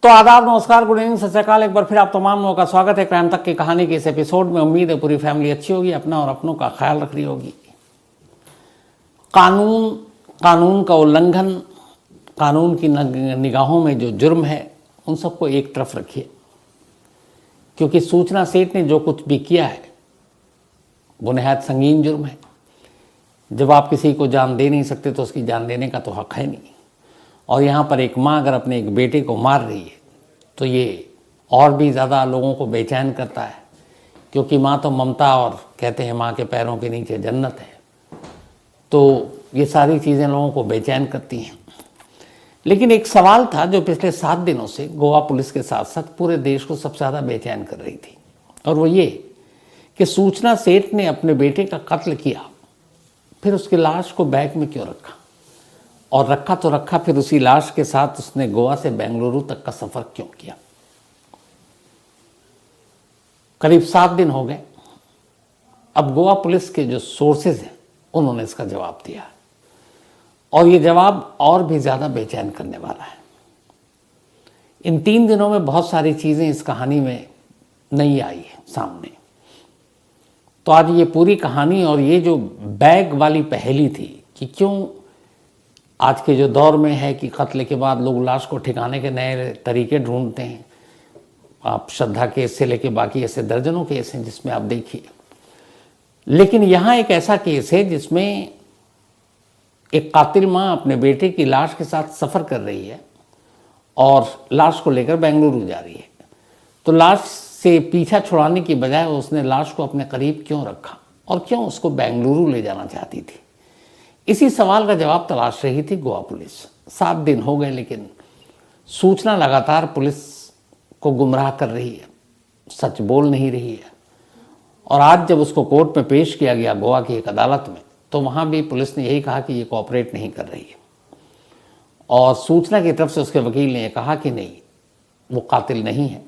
तो आदाब, नमस्कार, गुड इवनिंग, सत श्री अकाल। एक बार फिर आप तमाम लोगों का स्वागत है क्राइम तक की कहानी के इस एपिसोड में। उम्मीद है पूरी फैमिली अच्छी होगी, अपना और अपनों का ख्याल रख रही होगी। कानून का उल्लंघन, कानून की निगाहों में जो जुर्म है, उन सबको एक तरफ रखिए, क्योंकि सूचना सेठ ने जो कुछ भी किया है वो नहायत संगीन जुर्म है। जब आप किसी को जान दे नहीं सकते तो उसकी जान देने का तो हक है नहीं। और यहाँ पर एक माँ अगर अपने एक बेटे को मार रही है तो ये और भी ज़्यादा लोगों को बेचैन करता है, क्योंकि माँ तो ममता, और कहते हैं माँ के पैरों के नीचे जन्नत है। तो ये सारी चीज़ें लोगों को बेचैन करती हैं। लेकिन एक सवाल था जो पिछले 7 दिनों से गोवा पुलिस के साथ साथ पूरे देश को सबसे ज़्यादा बेचैन कर रही थी, और वो ये कि सूचना सेठ ने अपने बेटे का कत्ल किया, फिर उसकी लाश को बैग में क्यों रखा, और रखा तो रखा, फिर उसी लाश के साथ उसने गोवा से बेंगलुरु तक का सफ़र क्यों किया। करीब 7 दिन हो गए। अब गोवा पुलिस के जो सोर्सेज हैं उन्होंने इसका जवाब दिया, और ये जवाब और भी ज़्यादा बेचैन करने वाला है। इन 3 दिनों में बहुत सारी चीज़ें इस कहानी में नई आई है सामने। तो आज ये पूरी कहानी और ये जो बैग वाली पहेली थी कि क्यों आज के जो दौर में है कि कत्ल के बाद लोग लाश को ठिकाने के नए तरीके ढूंढते हैं। आप श्रद्धा केस से लेके बाकी ऐसे दर्जनों केस हैं जिसमें आप देखिए, लेकिन यहाँ एक ऐसा केस है जिसमें एक कातिल माँ अपने बेटे की लाश के साथ सफ़र कर रही है और लाश को लेकर बेंगलुरु जा रही है। तो लाश से पीछा छुड़ाने की बजाय उसने लाश को अपने करीब क्यों रखा और क्यों उसको बेंगलुरु ले जाना चाहती थी। इसी सवाल का जवाब तलाश रही थी गोवा पुलिस। 7 दिन हो गए, लेकिन सूचना लगातार पुलिस को गुमराह कर रही है, सच बोल नहीं रही है। और आज जब उसको कोर्ट में पेश किया गया गोवा की एक अदालत में, तो वहाँ भी पुलिस ने यही कहा कि ये कोऑपरेट नहीं कर रही है। और सूचना की तरफ से उसके वकील ने कहा कि नहीं, वो कातिल नहीं है।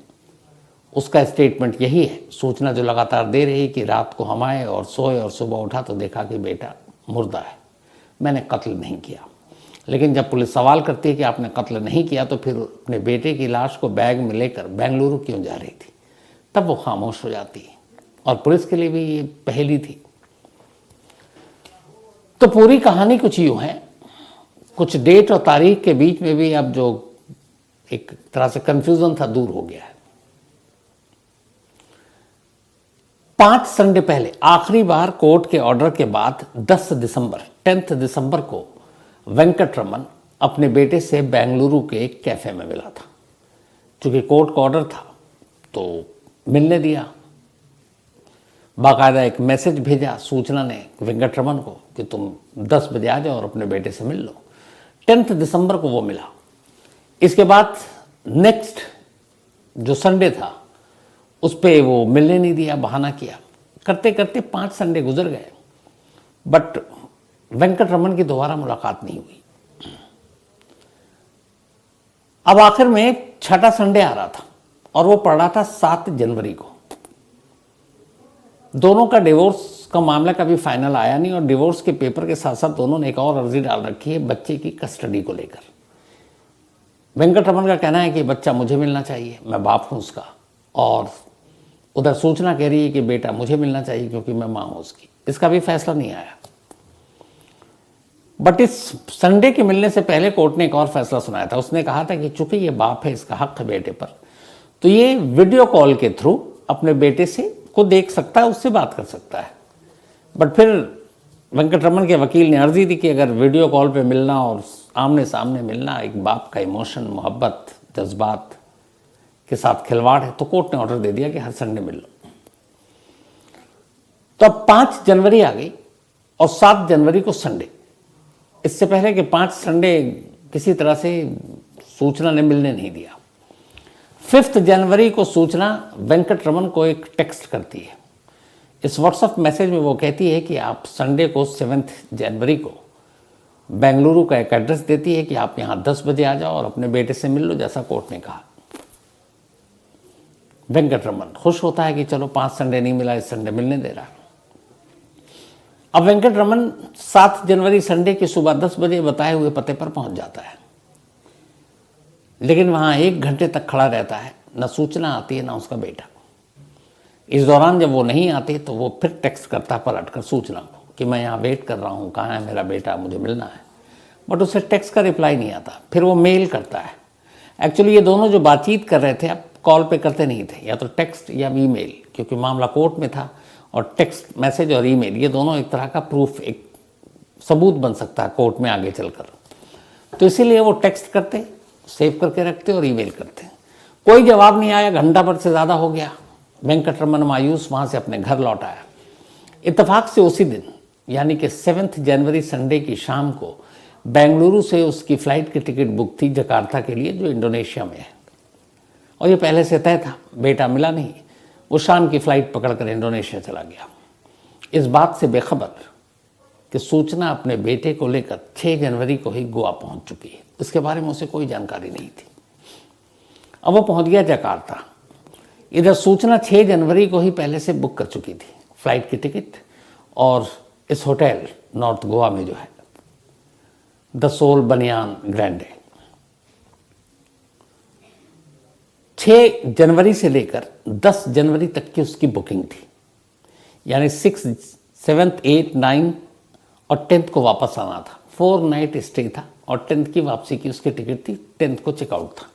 उसका स्टेटमेंट यही है, सूचना जो लगातार दे रही है कि रात को हम आए और सोए और सुबह उठा तो देखा कि बेटा मुर्दा है, मैंने कत्ल नहीं किया। लेकिन जब पुलिस सवाल करती है कि आपने कत्ल नहीं किया तो फिर अपने बेटे की लाश को बैग में लेकर बेंगलुरु क्यों जा रही थी, तब वो खामोश हो जाती है। और पुलिस के लिए भी ये पहेली थी। तो पूरी कहानी कुछ यूँ है, कुछ डेट और तारीख के बीच में भी अब जो एक तरह से कंफ्यूजन था दूर हो गया है। 5 संडे पहले आखिरी बार कोर्ट के ऑर्डर के बाद 10 दिसंबर को वेंकटरमन अपने बेटे से बेंगलुरु के एक कैफ़े में मिला था। चूँकि कोर्ट का ऑर्डर था तो मिलने दिया। बाकायदा एक मैसेज भेजा सूचना ने वेंकटरमन को कि तुम 10 बजे आ जाओ और अपने बेटे से मिल लो। 10 दिसंबर को वो मिला। इसके बाद नेक्स्ट जो संडे था उस पर वो मिलने नहीं दिया, बहाना किया। करते करते 5 संडे गुजर गए, बट वेंकटरमन की दोबारा मुलाकात नहीं हुई। अब आखिर में 6ठा संडे आ रहा था और वो पड़ रहा था 7 जनवरी को। दोनों का डिवोर्स का मामला कभी फाइनल आया नहीं, और डिवोर्स के पेपर के साथ साथ दोनों ने एक और अर्जी डाल रखी है बच्चे की कस्टडी को लेकर। वेंकटरमन का कहना है कि बच्चा मुझे मिलना चाहिए, मैं बाप हूं उसका, और उधर सूचना कह रही है कि बेटा मुझे मिलना चाहिए क्योंकि मैं मां हूं उसकी। इसका भी फैसला नहीं आया। बट इस संडे के मिलने से पहले कोर्ट ने एक और फैसला सुनाया था। उसने कहा था कि चूंकि ये बाप है, इसका हक है बेटे पर, तो ये वीडियो कॉल के थ्रू अपने बेटे से को देख सकता है, उससे बात कर सकता है। बट फिर वेंकटरमन के वकील ने अर्जी दी कि अगर वीडियो कॉल पे मिलना और आमने सामने मिलना एक बाप का इमोशन, मोहब्बत, जज्बात के साथ खिलवाड़ है, तो कोर्ट ने ऑर्डर दे दिया कि हर संडे मिल लो। तो अब 5 जनवरी आ गई और 7 जनवरी को संडे। इससे पहले कि 5 संडे किसी तरह से सूचना ने मिलने नहीं दिया। 5 जनवरी को सूचना वेंकटरमन को एक टेक्स्ट करती है। इस व्हाट्सएप मैसेज में वो कहती है कि आप संडे को 7 जनवरी को बेंगलुरु का एक एड्रेस देती है कि आप यहाँ 10 बजे आ जाओ और अपने बेटे से मिल लो, जैसा कोर्ट ने कहा। वेंकटरमन खुश होता है कि चलो 5 संडे नहीं मिला, इस संडे मिलने दे रहा। अब वेंकटरमन 7 जनवरी संडे की सुबह 10 बजे बताए हुए पते पर पहुंच जाता है। लेकिन वहाँ 1 घंटे तक खड़ा रहता है, न सूचना आती है न उसका बेटा। इस दौरान जब वो नहीं आते तो वो फिर टेक्स्ट करता है पलट कर सूचना को कि मैं यहाँ वेट कर रहा हूँ, कहाँ है मेरा बेटा, मुझे मिलना है। बट उसे टेक्स्ट का रिप्लाई नहीं आता। फिर वो मेल करता है। एक्चुअली ये दोनों जो बातचीत कर रहे थे अब कॉल पे करते नहीं थे, या तो टेक्स्ट या ईमेल, क्योंकि मामला कोर्ट में था और टेक्स्ट मैसेज और ईमेल ये दोनों एक तरह का प्रूफ, एक सबूत बन सकता है कोर्ट में आगे चलकर। तो इसीलिए वो टेक्स्ट करते, सेव करके रखते और ईमेल करते। कोई जवाब नहीं आया, घंटा भर से ज़्यादा हो गया। वेंकटरमन मायूस वहाँ से अपने घर लौट आया। इत्तेफाक से उसी दिन यानी कि 7 जनवरी संडे की शाम को बेंगलुरु से उसकी फ़्लाइट की टिकट बुक थी जकार्ता के लिए, जो इंडोनेशिया में है। और ये पहले से तय था, बेटा मिला नहीं, वो शाम की फ़्लाइट पकड़कर इंडोनेशिया चला गया। इस बात से बेखबर कि सूचना अपने बेटे को लेकर 6 जनवरी को ही गोवा पहुंच चुकी है, उसके बारे में उसे कोई जानकारी नहीं थी। अब वो पहुंच गया जकार्ता। इधर सूचना 6 जनवरी को ही पहले से बुक कर चुकी थी, फ़्लाइट की टिकट और इस होटल नॉर्थ गोवा में जो है द सोल बनियान ग्रैंडे। 6 जनवरी से लेकर 10 जनवरी तक की उसकी बुकिंग थी, यानी 6, 7, 8, 9 और 10 को वापस आना था। 4 नाइट स्टे था और 10 की वापसी की उसकी टिकट थी, 10 को चेकआउट था।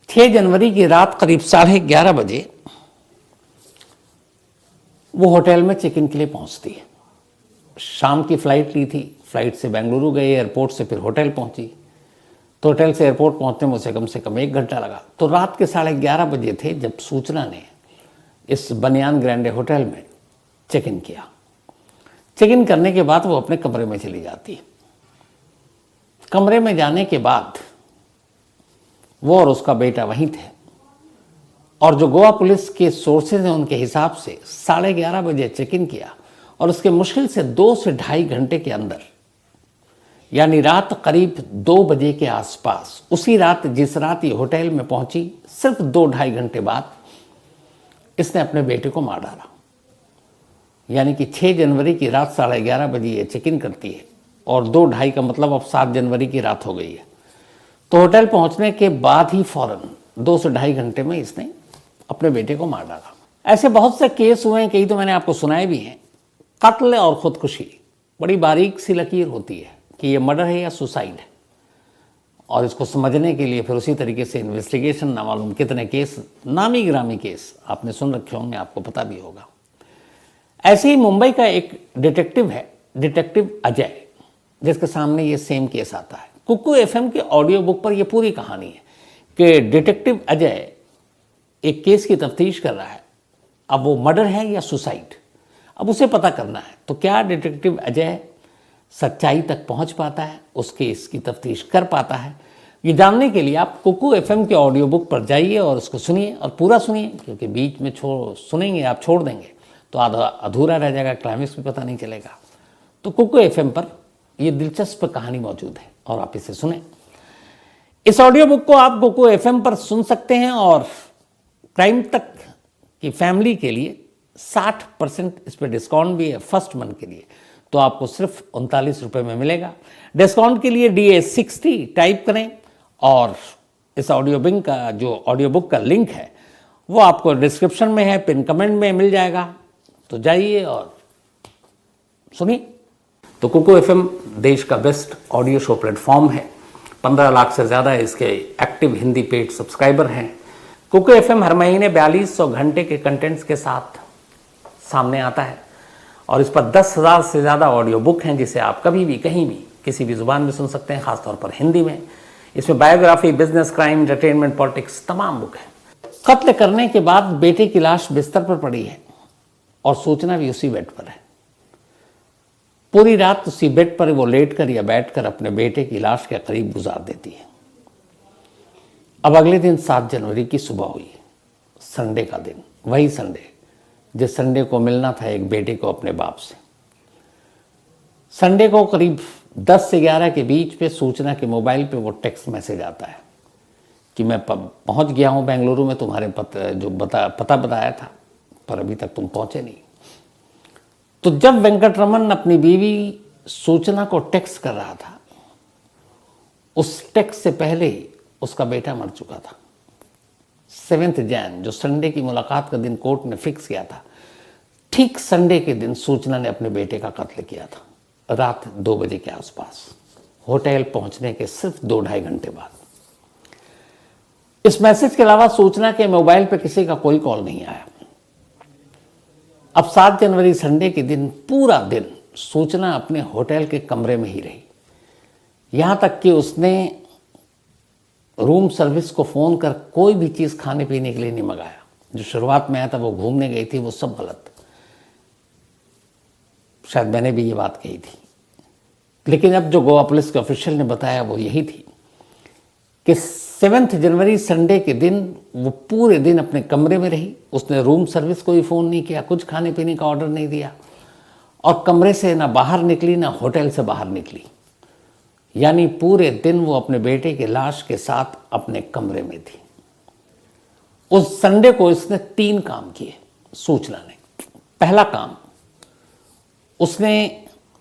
6 जनवरी की रात करीब 11:30 बजे वो होटल में चेक इन के लिए पहुंचती है। शाम की फ़्लाइट ली थी, फ़्लाइट से बेंगलुरु गई, एयरपोर्ट से फिर होटल पहुंची। तो होटल से एयरपोर्ट पहुंचने में उसे कम से कम 1 घंटा लगा। तो रात के 11:30 बजे थे जब सूचना ने इस बनियान ग्रैंडे होटल में चेक इन किया। चेक इन करने के बाद वो अपने कमरे में चली जाती है। कमरे में जाने के बाद वो और उसका बेटा वहीं थे, और जो गोवा पुलिस के सोर्सेज हैं उनके हिसाब से 11:30 बजे चेक इन किया और उसके मुश्किल से 2 से ढाई घंटे के अंदर, यानी रात करीब 2 बजे के आसपास, उसी रात जिस रात ये होटल में पहुंची, सिर्फ 2-2.5 घंटे बाद इसने अपने बेटे को मार डाला। यानी कि 6 जनवरी की रात 11:30 बजे ये चेक इन करती है और 2-2.5 का मतलब अब 7 जनवरी की रात हो गई है। तो होटल पहुंचने के बाद ही फौरन 2 से ढाई घंटे में इसने अपने बेटे को मार डाला। ऐसे बहुत से केस हुए हैं, कई तो मैंने आपको सुनाए भी हैं। कत्ल और खुदकुशी बड़ी बारीक सी लकीर होती है कि ये मर्डर है या सुसाइड है, और इसको समझने के लिए फिर उसी तरीके से इन्वेस्टिगेशन, ना मालूम कितने केस, नामी गिरामी केस आपने सुन रखे होंगे, आपको पता भी होगा। ऐसे ही मुंबई का एक डिटेक्टिव है, डिटेक्टिव अजय, जिसके सामने ये सेम केस आता है। कुकू एफएम के ऑडियो बुक पर यह पूरी कहानी है कि डिटेक्टिव अजय एक केस की तफ्तीश कर रहा है। अब वो मर्डर है या सुसाइड, अब उसे पता करना है। तो क्या डिटेक्टिव अजय सच्चाई तक पहुंच पाता है, उस केस की तफ्तीश कर पाता है? ये जानने के लिए आप कुकू एफएम के ऑडियो बुक पर जाइए और उसको सुनिए, और पूरा सुनिए, क्योंकि बीच में सुनेंगे आप, छोड़ देंगे तो आधा अधूरा रह जाएगा, क्लाइमेक्स भी पता नहीं चलेगा। तो कुकू एफएम पर यह दिलचस्प कहानी मौजूद है और आप इसे सुने। इस ऑडियो बुक को आप कुकू एफएम पर सुन सकते हैं, और क्राइम तक की फैमिली के लिए 60% इस पर डिस्काउंट भी है फर्स्ट मंथ के लिए। तो आपको सिर्फ 39 रुपये में मिलेगा। डिस्काउंट के लिए DA60 टाइप करें, और इस ऑडियो बुक का लिंक है वो आपको डिस्क्रिप्शन में है, पिन कमेंट में मिल जाएगा। तो जाइए और सुनिए। तो कुकू एफएम देश का बेस्ट ऑडियो शो प्लेटफॉर्म है। 15 लाख से ज़्यादा इसके एक्टिव हिंदी पेड सब्सक्राइबर हैं। कुकू एफएम हर महीने 4200 घंटे के कंटेंट्स के साथ सामने आता है, और इस पर 10,000 से ज़्यादा ऑडियो बुक हैं, जिसे आप कभी भी, कहीं भी, किसी भी ज़ुबान में सुन सकते हैं, ख़ासतौर पर हिंदी में। इसमें biography, business, crime, entertainment, politics, तमाम बुक हैं। कत्ल करने के बाद बेटे की लाश बिस्तर पर पड़ी है और सूचना भी उसी बेड पर है। पूरी रात उसी बेड पर वो लेटकर या बैठकर अपने बेटे की लाश के करीब गुजार देती है। अब अगले दिन 7 जनवरी की सुबह हुई, संडे का दिन, वही संडे जिस संडे को मिलना था एक बेटे को अपने बाप से। संडे को करीब 10 से 11 के बीच पे सूचना के मोबाइल पे वो टेक्स्ट मैसेज आता है कि मैं पहुंच गया हूं बेंगलुरु में, तुम्हारे पता बताया था, पर अभी तक तुम पहुंचे नहीं। तो जब वेंकटरमन अपनी बीवी सूचना को टेक्स्ट कर रहा था, उस टेक्स्ट से पहले उसका बेटा मर चुका था। 7 जैन, जो संडे की मुलाकात का दिन कोर्ट ने फिक्स किया था, ठीक संडे के दिन सूचना ने अपने बेटे का कत्ल किया था, रात 2 बजे के आसपास, होटल पहुंचने के सिर्फ 2-2.5 घंटे बाद। इस मैसेज के अलावा सूचना के मोबाइल पर किसी का कोई कॉल नहीं आया। अब 7 जनवरी संडे के दिन पूरा दिन सूचना अपने होटल के कमरे में ही रही। यहां तक कि उसने रूम सर्विस को फ़ोन कर कोई भी चीज़ खाने पीने के लिए नहीं मंगाया। जो शुरुआत में आया था, वो घूमने गई थी, वो सब गलत। शायद मैंने भी ये बात कही थी, लेकिन अब जो गोवा पुलिस के ऑफिशियल ने बताया वो यही थी कि 7 जनवरी संडे के दिन वो पूरे दिन अपने कमरे में रही। उसने रूम सर्विस को भी फ़ोन नहीं किया, कुछ खाने पीने का ऑर्डर नहीं दिया, और कमरे से ना बाहर निकली ना होटल से बाहर निकली। यानी पूरे दिन वो अपने बेटे की लाश के साथ अपने कमरे में थी। उस संडे को इसने 3 काम किए सूचना ने। पहला काम, उसने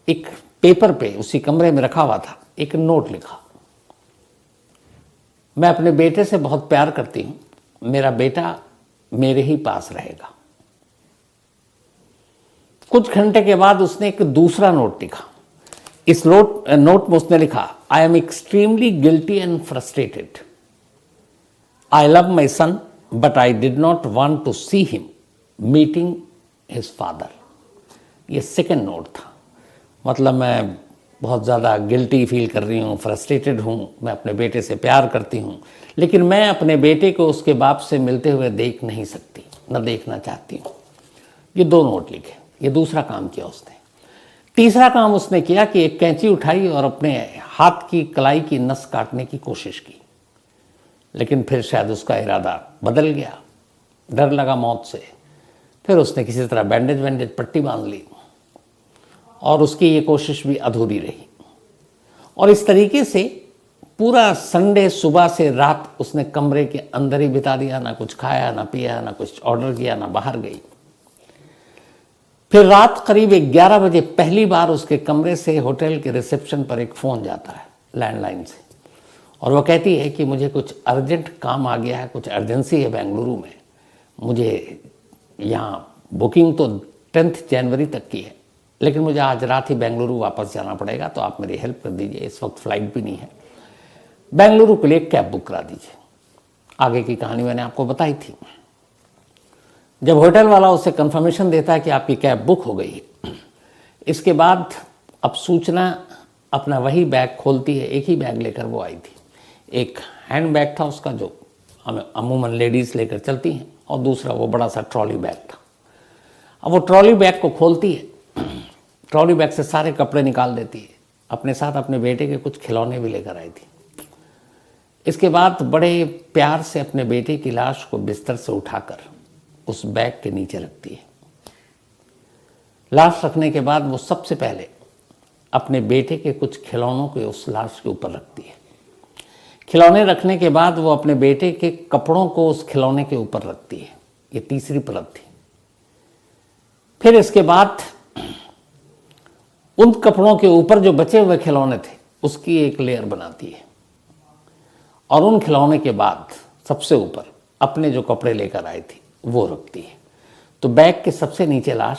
एक पेपर पे उसी कमरे में रखा हुआ था एक नोट लिखा, मैं अपने बेटे से बहुत प्यार करती हूं, मेरा बेटा मेरे ही पास रहेगा। कुछ घंटे के बाद उसने एक दूसरा नोट लिखा। इस नोट में उसने लिखा, I am extremely guilty and frustrated, I love my son but I did not want to see him meeting his father. ये सेकेंड नोट था। मतलब मैं बहुत ज़्यादा गिल्टी फील कर रही हूँ, फ्रस्ट्रेटेड हूँ, मैं अपने बेटे से प्यार करती हूँ, लेकिन मैं अपने बेटे को उसके बाप से मिलते हुए देख नहीं सकती, न देखना चाहती हूँ। ये 2 नोट लिखे। ये दूसरा काम किया उसने। तीसरा काम उसने किया कि एक कैंची उठाई और अपने हाथ की कलाई की नस काटने की कोशिश की, लेकिन फिर शायद उसका इरादा बदल गया, डर लगा मौत से। फिर उसने किसी तरह बैंडेज पट्टी बांध ली और उसकी ये कोशिश भी अधूरी रही। और इस तरीके से पूरा संडे सुबह से रात उसने कमरे के अंदर ही बिता दिया, ना कुछ खाया, ना पिया, ना कुछ ऑर्डर किया, ना बाहर गई। फिर रात करीब 11 बजे पहली बार उसके कमरे से होटल के रिसेप्शन पर एक फ़ोन जाता है लैंडलाइन से, और वो कहती है कि मुझे कुछ अर्जेंट काम आ गया है, कुछ अर्जेंसी है बेंगलुरु में, मुझे यहाँ बुकिंग तो 10 जनवरी तक की है, लेकिन मुझे आज रात ही बेंगलुरु वापस जाना पड़ेगा, तो आप मेरी हेल्प कर दीजिए, इस वक्त फ़्लाइट भी नहीं है, बेंगलुरु के लिए कैब बुक करा दीजिए। आगे की कहानी मैंने आपको बताई थी। जब होटल वाला उसे कंफर्मेशन देता है कि आपकी कैब बुक हो गई है, इसके बाद अब सूचना अपना वही बैग खोलती है। एक ही बैग लेकर वो आई थी। एक हैंड बैग था उसका, जो अमूमन लेडीज़ लेकर चलती हैं, और दूसरा वो बड़ा सा ट्रॉली बैग था। अब वो ट्रॉली बैग को खोलती है, ट्रॉली बैग से सारे कपड़े निकाल देती है, अपने साथ अपने बेटे के कुछ खिलौने भी लेकर आई थी। इसके बाद बड़े प्यार से अपने बेटे की लाश को बिस्तर से उठाकर उस बैग के नीचे रखती है। लाश रखने के बाद वो सबसे पहले अपने बेटे के कुछ खिलौनों को उस लाश के ऊपर रखती है। खिलौने रखने के बाद वो अपने बेटे के कपड़ों को उस खिलौने के ऊपर रखती है। ये तीसरी परत थी। फिर इसके बाद उन कपड़ों के ऊपर जो बचे हुए खिलौने थे उसकी एक लेयर बनाती है, और उन खिलौने के बाद सबसे ऊपर अपने जो कपड़े लेकर आई थी वो रखती है। तो बैग के सबसे नीचे लाश,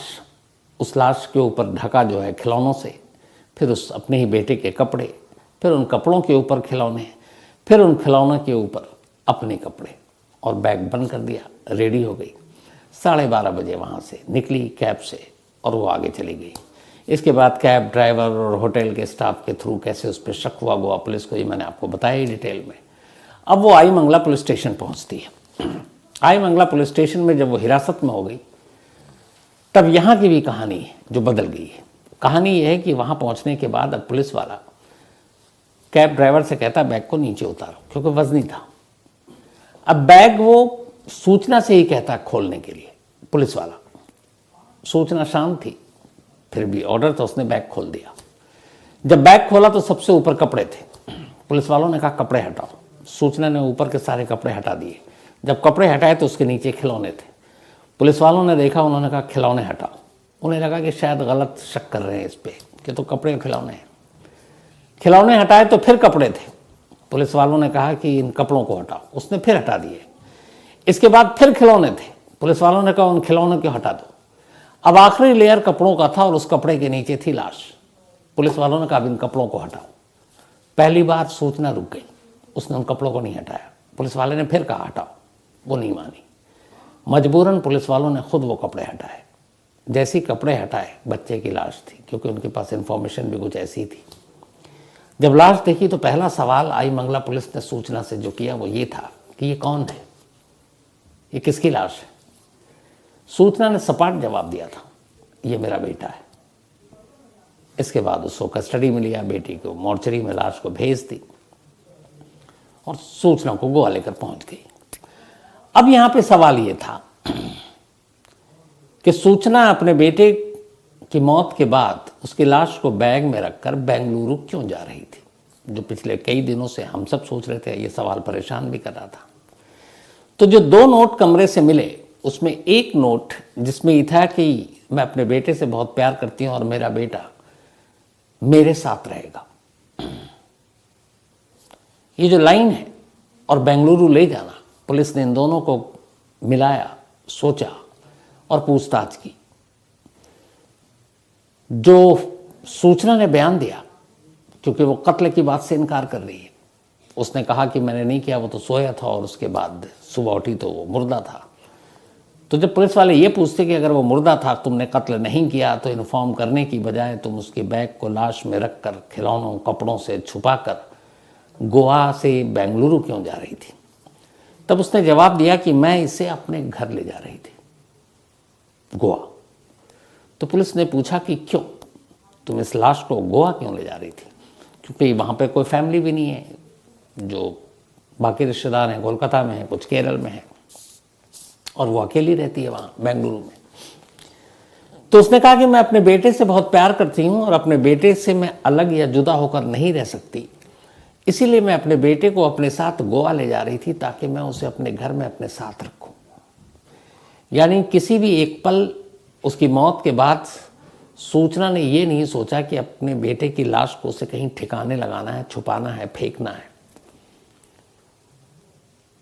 उस लाश के ऊपर ढका जो है खिलौनों से, फिर उस अपने ही बेटे के कपड़े, फिर उन कपड़ों के ऊपर खिलौने, फिर उन खिलौनों के ऊपर अपने कपड़े, और बैग बंद कर दिया। रेडी हो गई। 12:30 बजे वहाँ से निकली कैब से और वो आगे चली गई। इसके बाद कैब ड्राइवर और होटल के स्टाफ के थ्रू कैसे उस पर शक हुआ गोवा पुलिस को, ये मैंने आपको बताया ही डिटेल में। अब वो आई मंगला पुलिस स्टेशन पहुँचती है। आई मंगला पुलिस स्टेशन में जब वो हिरासत में हो गई, तब यहाँ की भी कहानी है जो बदल गई है। कहानी यह है कि वहाँ पहुँचने के बाद अब पुलिस वाला कैब ड्राइवर से कहता बैग को नीचे उतारो, क्योंकि वजनी था। अब बैग वो सूचना से ही कहता खोलने के लिए, पुलिस वाला। सूचना शांत थी, फिर भी ऑर्डर था, उसने बैग खोल दिया। जब बैग खोला तो सबसे ऊपर कपड़े थे। पुलिस वालों ने कहा कपड़े हटाओ। सूचना ने ऊपर के सारे कपड़े हटा दिए। जब कपड़े हटाए तो उसके नीचे खिलौने थे। पुलिस वालों ने देखा, उन्होंने कहा खिलौने हटाओ। उन्हें लगा कि शायद गलत शक कर रहे हैं इस पर कि तो कपड़े खिलौने हैं। खिलौने हटाए तो फिर कपड़े थे। पुलिस वालों ने कहा कि इन कपड़ों को हटाओ, उसने फिर हटा दिए। इसके बाद फिर खिलौने थे, पुलिस वालों ने कहा उन खिलौनों को हटा दो। अब आखिरी लेयर कपड़ों का था और उस कपड़े के नीचे थी लाश। पुलिस वालों ने कहा इन कपड़ों को हटाओ। पहली बार सूचना रुक गई, उसने उन कपड़ों को नहीं हटाया। पुलिस वाले ने फिर कहा हटाओ, वो नहीं मानी। मजबूरन पुलिस वालों ने खुद वो कपड़े हटाए। जैसे ही कपड़े हटाए, बच्चे की लाश थी, क्योंकि उनके पास इंफॉर्मेशन भी कुछ ऐसी थी। जब लाश देखी तो पहला सवाल आई मंगला पुलिस ने सूचना से जो किया वो ये था कि ये कौन है, ये किसकी लाश है। सूचना ने सपाट जवाब दिया था, ये मेरा बेटा है। इसके बाद उसको कस्टडी में लिया, बेटी को मोर्चरी में लाश को भेज दी और सूचना को गोवा लेकर पहुंच गई। अब यहां पे सवाल ये था कि सूचना अपने बेटे की मौत के बाद उसकी लाश को बैग में रखकर बेंगलुरु क्यों जा रही थी, जो पिछले कई दिनों से हम सब सोच रहे थे। ये सवाल परेशान भी कर रहा था। तो जो 2 नोट कमरे से मिले, उसमें एक नोट जिसमें ये था कि मैं अपने बेटे से बहुत प्यार करती हूं और मेरा बेटा मेरे साथ रहेगा, ये जो लाइन है, और बेंगलुरु ले जाना, पुलिस ने इन दोनों को मिलाया, सोचा और पूछताछ की। जो सूचना ने बयान दिया, क्योंकि वो कत्ल की बात से इनकार कर रही है, उसने कहा कि मैंने नहीं किया, वो तो सोया था और उसके बाद सुबह उठी तो वो मुर्दा था। तो जब पुलिस वाले ये पूछते कि अगर वो मुर्दा था, तुमने कत्ल नहीं किया, तो इन्फॉर्म करने की बजाय तुम उसके बैग को लाश में रखकर खिलौनों कपड़ों से छुपाकर गोवा से बेंगलुरु क्यों जा रही थी, तब उसने जवाब दिया कि मैं इसे अपने घर ले जा रही थी, गोवा। तो पुलिस ने पूछा कि क्यों, तुम इस लाश को गोवा क्यों ले जा रही थी, क्योंकि वहाँ पे कोई फैमिली भी नहीं है, जो बाकी रिश्तेदार हैं कोलकाता में हैं, कुछ केरल में हैं, और वो अकेली रहती है वहाँ बेंगलुरु में। तो उसने कहा कि मैं अपने बेटे से बहुत प्यार करती हूँ और अपने बेटे से मैं अलग या जुदा होकर नहीं रह सकती, इसीलिए मैं अपने बेटे को अपने साथ गोवा ले जा रही थी, ताकि मैं उसे अपने घर में अपने साथ रखूं। यानी किसी भी एक पल उसकी मौत के बाद सूचना ने ये नहीं सोचा कि अपने बेटे की लाश को उसे कहीं ठिकाने लगाना है, छुपाना है, फेंकना है।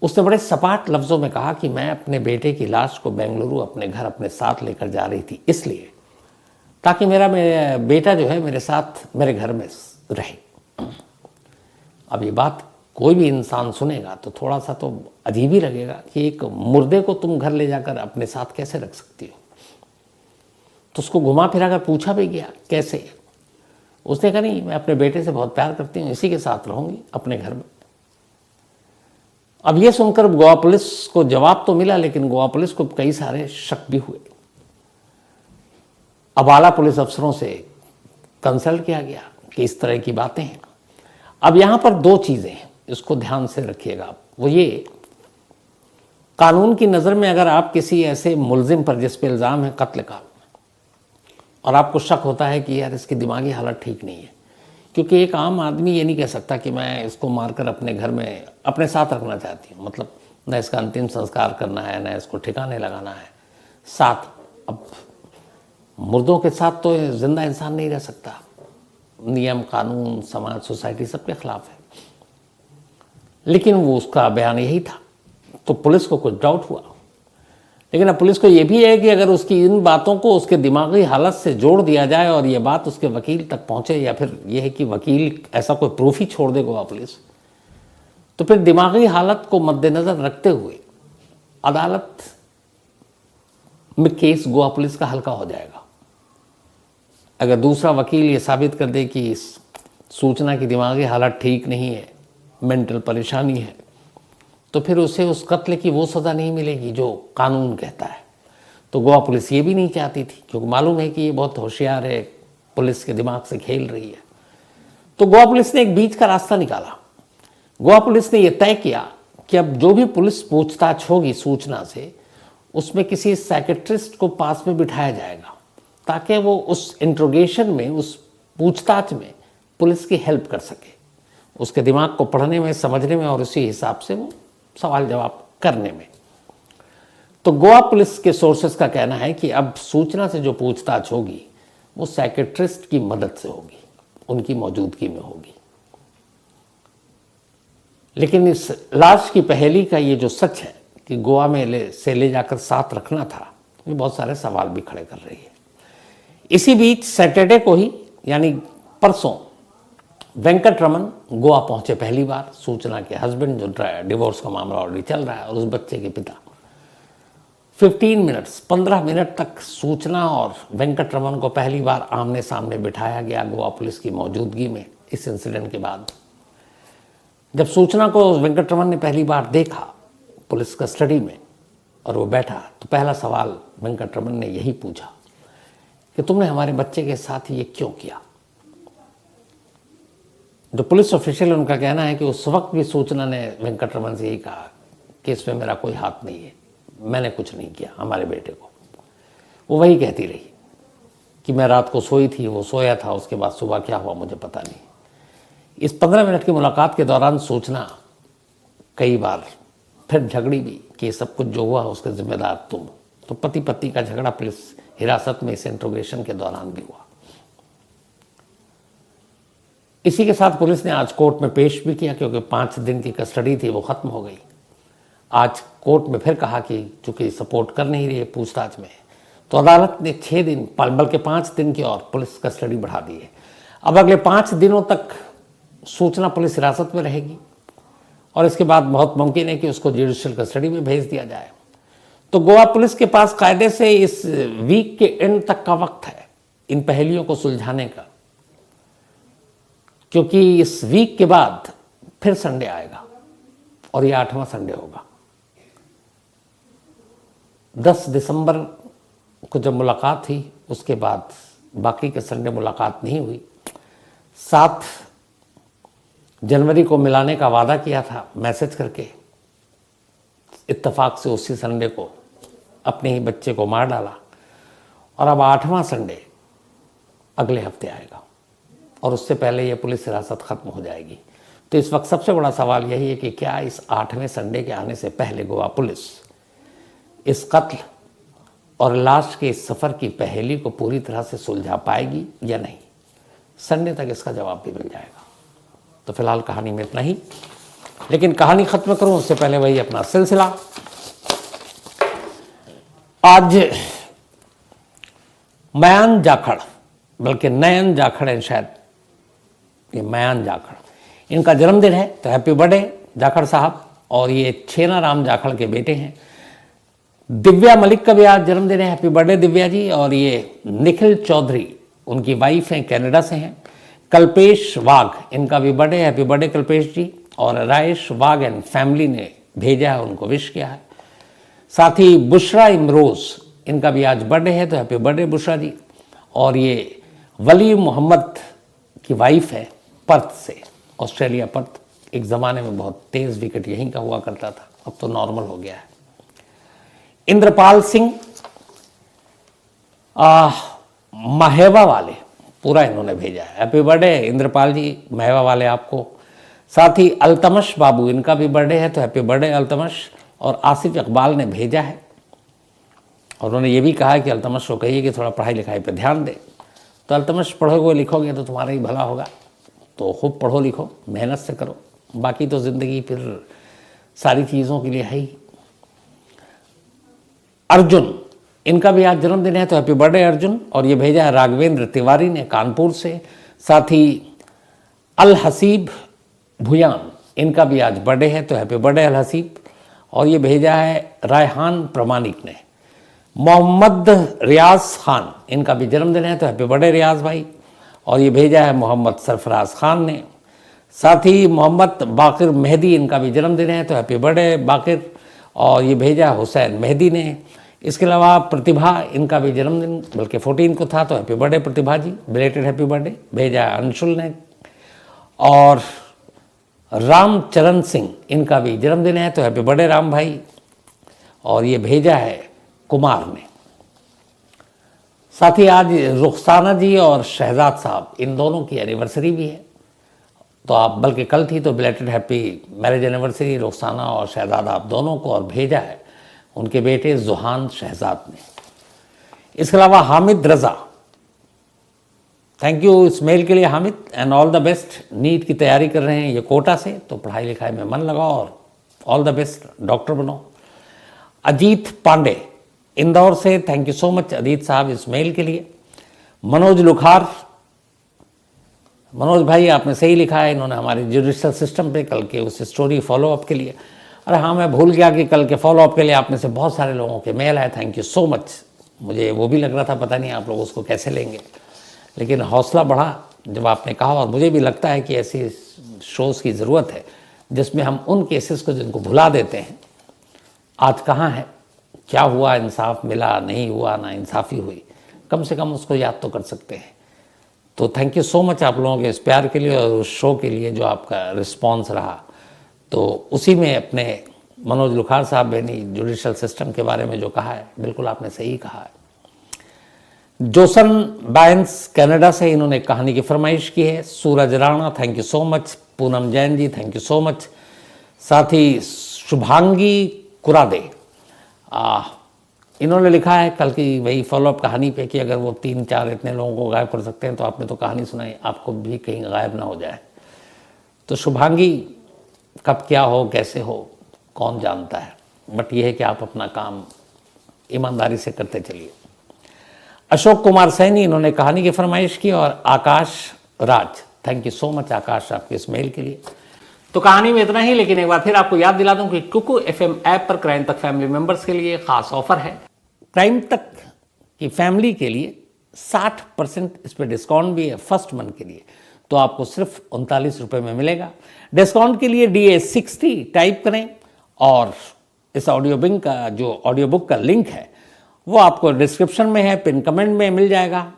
उसने बड़े सपाट लफ्जों में कहा कि मैं अपने बेटे की लाश को बेंगलुरु अपने घर अपने साथ लेकर जा रही थी, इसलिए ताकि मेरा बेटा जो है मेरे साथ मेरे घर में रहे। अब ये बात कोई भी इंसान सुनेगा तो थोड़ा सा तो अजीब ही लगेगा कि एक मुर्दे को तुम घर ले जाकर अपने साथ कैसे रख सकती हो। तो उसको घुमा फिरा कर पूछा भी गया कैसे। उसने कहा नहीं, मैं अपने बेटे से बहुत प्यार करती हूँ, इसी के साथ रहूंगी अपने घर में। अब ये सुनकर गोवा पुलिस को जवाब तो मिला, लेकिन गोवा पुलिस को कई सारे शक भी हुए। अब आला पुलिस अफसरों से कंसल्ट किया गया कि इस तरह की बातें हैं। अब यहां पर 2 चीजें हैं, इसको ध्यान से रखिएगा आप। वो ये, कानून की नजर में अगर आप किसी ऐसे मुलजिम पर जिस पे इल्जाम है कत्ल का, और आपको शक होता है कि यार इसकी दिमागी हालत ठीक नहीं है, क्योंकि एक आम आदमी ये नहीं कह सकता कि मैं इसको मारकर अपने घर में अपने साथ रखना चाहती हूँ, मतलब न इसका अंतिम संस्कार करना है, न इसको ठिकाने लगाना है साथ। अब मुर्दों के साथ तो जिंदा इंसान नहीं रह सकता, नियम कानून समाज सोसाइटी सबके खिलाफ है। लेकिन वो उसका बयान यही था, तो पुलिस को कुछ डाउट हुआ। लेकिन अब पुलिस को ये भी है कि अगर उसकी इन बातों को उसके दिमागी हालत से जोड़ दिया जाए और ये बात उसके वकील तक पहुंचे, या फिर यह है कि वकील ऐसा कोई प्रूफ ही छोड़ दे गोवा पुलिस, तो फिर दिमागी हालत को मद्देनजर रखते हुए अदालत में केस गोवा पुलिस का हल्का हो जाएगा। अगर दूसरा वकील ये साबित कर दे कि इस सूचना की दिमागी हालत ठीक नहीं है, मेंटल परेशानी है, तो फिर उसे उस कत्ल की वो सज़ा नहीं मिलेगी जो कानून कहता है। तो गोवा पुलिस ये भी नहीं चाहती थी, क्योंकि मालूम है कि ये बहुत होशियार है, पुलिस के दिमाग से खेल रही है। तो गोवा पुलिस ने एक बीच का रास्ता निकाला। गोवा पुलिस ने यह तय किया कि अब जो भी पुलिस पूछताछ होगी सूचना से, उसमें किसी साइकेट्रिस्ट को पास में बिठाया जाएगा, ताकि वो उस इंट्रोगेशन में, उस पूछताछ में पुलिस की हेल्प कर सके, उसके दिमाग को पढ़ने में, समझने में, और उसी हिसाब से वो सवाल जवाब करने में। तो गोवा पुलिस के सोर्सेस का कहना है कि अब सूचना से जो पूछताछ होगी वो साइकेट्रिस्ट की मदद से होगी, उनकी मौजूदगी में होगी। लेकिन इस लाश की पहेली का ये जो सच है कि गोवा में ले जाकर साथ रखना था, ये बहुत सारे सवाल भी खड़े कर रही है। इसी बीच सैटरडे को ही यानी परसों वेंकट रमन गोवा पहुंचे पहली बार। सूचना के हस्बैंड, जो डिवोर्स का मामला ऑलरेडी चल रहा है, और उस बच्चे के पिता 15 मिनट तक सूचना और वेंकट रमन को पहली बार आमने सामने बिठाया गया गोवा पुलिस की मौजूदगी में। इस इंसिडेंट के बाद जब सूचना को वेंकट रमन ने पहली बार देखा पुलिस कस्टडी में और वो बैठा, तो पहला सवाल वेंकट रमन ने यही पूछा कि तुमने हमारे बच्चे के साथ ये क्यों किया। जो पुलिस ऑफिशियल, उनका कहना है कि उस वक्त भी सूचना ने वेंकट रमन से यही कहा कि इसमें मेरा कोई हाथ नहीं है, मैंने कुछ नहीं किया हमारे बेटे को। वो वही कहती रही कि मैं रात को सोई थी, वो सोया था, उसके बाद सुबह क्या हुआ मुझे पता नहीं। इस 15 मिनट की मुलाकात के दौरान सूचना कई बार फिर झगड़ी भी कि सब कुछ जो हुआ उसके जिम्मेदार तुम। तो पति पत्नी का झगड़ा पुलिस हिरासत में इस इंट्रोगेशन के दौरान भी हुआ। इसी के साथ पुलिस ने आज कोर्ट में पेश भी किया, क्योंकि 5 दिन की कस्टडी थी वो खत्म हो गई। आज कोर्ट में फिर कहा कि चूंकि सपोर्ट कर नहीं रही है पूछताछ में, तो अदालत ने 6 दिन बल्कि 5 दिन की और पुलिस कस्टडी बढ़ा दी है। अब अगले 5 दिनों तक सूचना पुलिस हिरासत में रहेगी और इसके बाद बहुत मुमकिन है कि उसको जुडिशियल कस्टडी में भेज दिया जाए। तो गोवा पुलिस के पास कायदे से इस वीक के एंड तक का वक्त है इन पहेलियों को सुलझाने का, क्योंकि इस वीक के बाद फिर संडे आएगा और ये 8वां संडे होगा। 10 दिसंबर को जब मुलाकात थी उसके बाद बाकी के संडे मुलाकात नहीं हुई। 7 जनवरी को मिलाने का वादा किया था मैसेज करके, इत्तेफाक से उसी संडे को अपने ही बच्चे को मार डाला और अब 8वां संडे अगले हफ्ते आएगा और उससे पहले ये पुलिस हिरासत खत्म हो जाएगी। तो इस वक्त सबसे बड़ा सवाल यही है कि क्या इस 8वें संडे के आने से पहले गोवा पुलिस इस कत्ल और लाश के इस सफ़र की पहेली को पूरी तरह से सुलझा पाएगी या नहीं। संडे तक इसका जवाब भी मिल जाएगा। तो फिलहाल कहानी में इतना ही, लेकिन कहानी खत्म करूं उससे पहले वही अपना सिलसिला। आज मयान जाखड़, बल्कि नयन जाखड़ है शायद, ये मयान जाखड़, इनका जन्मदिन है। तो हैप्पी बर्थडे जाखड़ साहब। और ये छेना राम जाखड़ के बेटे हैं। दिव्या मलिक का भी आज जन्मदिन है, हैप्पी बर्थडे दिव्या जी। और ये निखिल चौधरी उनकी वाइफ हैं, कनाडा से हैं। कल्पेश वाघ इनका भी बर्थडे, हैप्पी बर्थडे कल्पेश जी। और रायेश वाघ एंड फैमिली ने भेजा है, उनको विश किया है। साथ ही बुशरा इमरोज इनका भी आज बर्थडे है, तो हैप्पी बर्थडे बुशरा जी। और ये वली मोहम्मद की वाइफ है, पर्थ से, ऑस्ट्रेलिया पर्थ। एक ज़माने में बहुत तेज़ विकेट यहीं का हुआ करता था, अब तो नॉर्मल हो गया है। इंद्रपाल सिंह महेवा वाले, पूरा इन्होंने भेजा है, हैप्पी बर्थडे इंद्रपाल जी, महेवा वाले आपको। साथ ही अल्तमश बाबू इनका भी बर्थडे है, तो हैप्पी बर्थडे अल्तमश। और आसिफ इकबाल ने भेजा है और उन्होंने ये भी कहा है कि अल्तमश को कहिए कि थोड़ा पढ़ाई लिखाई पर ध्यान दे। तो अल्तमश पढ़ोगे लिखोगे तो तुम्हारा ही भला होगा, तो खूब पढ़ो लिखो, मेहनत से करो, बाकी तो ज़िंदगी फिर सारी चीज़ों के लिए है ही। अर्जुन इनका भी आज जन्मदिन है, तो हैप्पी बर्थडे अर्जुन। और ये भेजा है राघवेंद्र तिवारी ने कानपुर से। साथ ही अल हसीब भुयान इनका भी आज बर्थडे है, तो हैप्पी बर्थडे अल हसीब। और ये भेजा है रायहान प्रमाणिक ने। मोहम्मद रियाज खान इनका भी जन्मदिन है, तो हैप्पी बर्थडे रियाज भाई। और ये भेजा है मोहम्मद सरफराज खान ने। साथ ही मोहम्मद बाकिर मेहदी इनका भी जन्मदिन है, तो हैप्पी बर्थडे बाकिर। और ये भेजा हुसैन मेहदी ने। इसके अलावा प्रतिभा इनका भी जन्मदिन बल्कि 14 को था, तो हैप्पी बर्थडे प्रतिभा जी, बिलेटेड हैप्पी बर्थडे। भेजा है अंशुल ने। और रामचरण सिंह इनका भी जन्मदिन है, तो हैप्पी बर्थडे राम भाई। और ये भेजा है कुमार ने। साथ ही आज रुखसाना जी और शहजाद साहब इन दोनों की एनिवर्सरी भी है, तो आप बल्कि कल थी, तो belated happy marriage anniversary Rukhsana और शहजाद आप दोनों को। और भेजा है उनके बेटे जुहान शहजाद ने। इसके अलावा हामिद रज़ा थैंक यू इस मेल के लिए Hamid, and all the best. NEET की तैयारी कर रहे हैं ये कोटा से, तो पढ़ाई लिखाई में मन लगाओ और ऑल द बेस्ट, डॉक्टर बनो। अजीत पांडे इंदौर से, thank you so much Ajit साहब इस मेल के लिए। मनोज लुखार, मनोज भाई आपने सही लिखा है, इन्होंने हमारे जुडिशल सिस्टम पे कल के उस स्टोरी फॉलोअप के लिए। अरे हाँ, मैं भूल गया कि कल के फॉलोअप के लिए आप में से बहुत सारे लोगों के मेल आए, थैंक यू सो मच। मुझे वो भी लग रहा था पता नहीं आप लोग उसको कैसे लेंगे, लेकिन हौसला बढ़ा जब आपने कहा, और मुझे भी लगता है कि ऐसी शोज़ की ज़रूरत है जिसमें हम उन केसेस को जिनको भुला देते हैं, आज कहाँ है, क्या हुआ, इंसाफ मिला नहीं हुआ, ना इंसाफ़ी हुई, कम से कम उसको याद तो कर सकते हैं। तो थैंक यू सो मच आप लोगों के इस प्यार के लिए और उस शो के लिए जो आपका रिस्पॉन्स रहा। तो उसी में अपने मनोज लुखार साहब ने जुडिशल सिस्टम के बारे में जो कहा है, बिल्कुल आपने सही कहा है। जोसन बायंस कनाडा से, इन्होंने कहानी की फरमाइश की है। Suraj Rana, thank you so much. Poonam Jain ji, thank you so much. साथ ही शुभांगी कुरादे, इन्होंने लिखा है कल की वही फॉलोअप कहानी पे कि अगर वो 3-4 इतने लोगों को गायब कर सकते हैं तो आपने तो कहानी सुनाई, आपको भी कहीं गायब ना हो जाए। तो शुभांगी कब क्या हो कैसे हो कौन जानता है, बट ये है कि आप अपना काम ईमानदारी से करते चलिए। अशोक कुमार सैनी, इन्होंने कहानी की फरमाइश की। और Akash Raj, thank you so much आकाश आपके इस मेल के लिए। तो कहानी में इतना ही, लेकिन एक बार फिर आपको याद दिला दूं कि कुकू FM ऐप पर क्राइम तक फैमिली मेंबर्स के लिए खास ऑफर है। क्राइम तक की फैमिली के लिए 60% इस पर डिस्काउंट भी है फर्स्ट मंथ के लिए, तो आपको सिर्फ 39 रुपये में मिलेगा। डिस्काउंट के लिए DA60 टाइप करें और इस ऑडियो बुक का लिंक है वो आपको डिस्क्रिप्शन में है, पिन कमेंट में मिल जाएगा।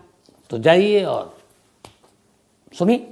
तो जाइए और सुनिए।